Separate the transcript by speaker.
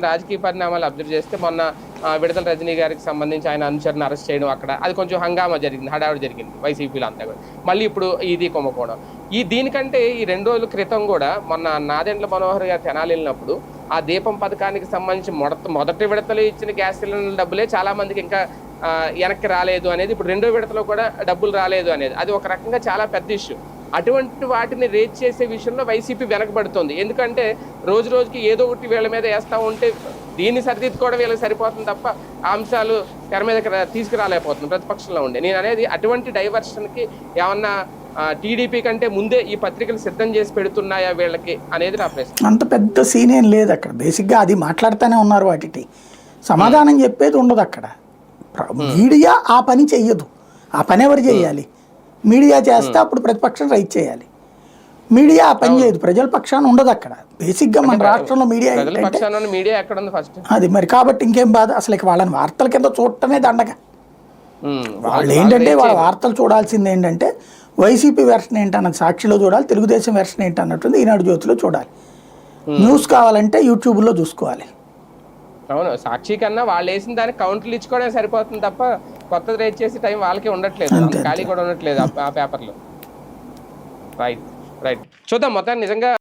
Speaker 1: రాజకీయ పరిణామాలు అబ్జర్వ్ చేస్తే మొన్న విడతల రజనీ గారికి సంబంధించి ఆయన అనుచరులను అరెస్ట్ చేయడం అక్కడ అది కొంచెం హంగామా జరిగింది, హడావుడి జరిగింది వైసీపీలో అంతా కూడా. మళ్ళీ ఇప్పుడు ఇది కుంభకోణం. దీనికంటే ఈ 2 రోజుల క్రితం కూడా మొన్న నాదెండ్ల మనోహర్ గారు తెనాలి వెళ్ళినప్పుడు ఆ దీపం పథకానికి సంబంధించి మొదటి విడతలు ఇచ్చిన గ్యాస్ సిలిండర్ల డబ్బులే చాలా మందికి ఇంకా వెనక్కి రాలేదు అనేది, ఇప్పుడు 2వ విడతలో కూడా డబ్బులు రాలేదు అనేది అది ఒక రకంగా చాలా పెద్ద ఇష్యూ. అటువంటి వాటిని రేజ్ చేసే విషయంలో వైసీపీ వెనకబడుతుంది. ఎందుకంటే రోజు రోజుకి ఏదో ఒకటి వీళ్ళ మీద వేస్తూ ఉంటే దీన్ని సరిదిద్దుకోవడం వీళ్ళకి సరిపోతుంది తప్ప ఆ అంశాలు తెర మీద తీసుకురాలేకపోతుంది ప్రతిపక్షంలో ఉండే. నేను అనేది అటువంటి డైవర్షన్కి ఏమన్నా టీడీపీ కంటే ముందే ఈ పత్రికలు సిద్ధం చేసి పెడుతున్నాయా వీళ్ళకి అనేది నా ప్రశ్న.
Speaker 2: అంత పెద్ద సీన్ ఏం లేదు అక్కడ. బేసిక్గా అది మాట్లాడుతూనే ఉన్నారు, వాటికి సమాధానం చెప్పేది ఉండదు అక్కడ. మీడియా ఆ పని చెయ్యదు. ఆ పని ఎవరు చేయాలి? మీడియా చేస్తే అప్పుడు ప్రతిపక్షం రైట్ చేయాలి. మీడియా ఆ పని చేయదు, ప్రజల పక్షాన ఉండదు అక్కడ. బేసిక్గా మన రాష్ట్రంలో మీడియా అది మరి. కాబట్టి ఇంకేం బాధ అసలు. వాళ్ళని వార్తల కింద చూడటమే దండగ. వాళ్ళు ఏంటంటే వాళ్ళ వార్తలు చూడాల్సింది ఏంటంటే వైసీపీ వెర్షన్ ఏంటన్నది సాక్షిలో చూడాలి, తెలుగుదేశం వెర్షన్ ఏంటన్నట్టుంది ఈనాడు జ్యోతిలో చూడాలి. న్యూస్ కావాలంటే యూట్యూబ్లో చూసుకోవాలి.
Speaker 1: అవును, సాక్షి కన్నా వాళ్ళు వేసిన దానికి కౌంటర్లు ఇచ్చుకోవడం సరిపోతుంది తప్ప కొత్తది రేట్ చేసి టైం వాళ్ళకి ఉండట్లేదు, ఖాళీ కూడా ఉండట్లేదు ఆ పేపర్లో. రైట్ చూద్దాం మొత్తాన్ని నిజంగా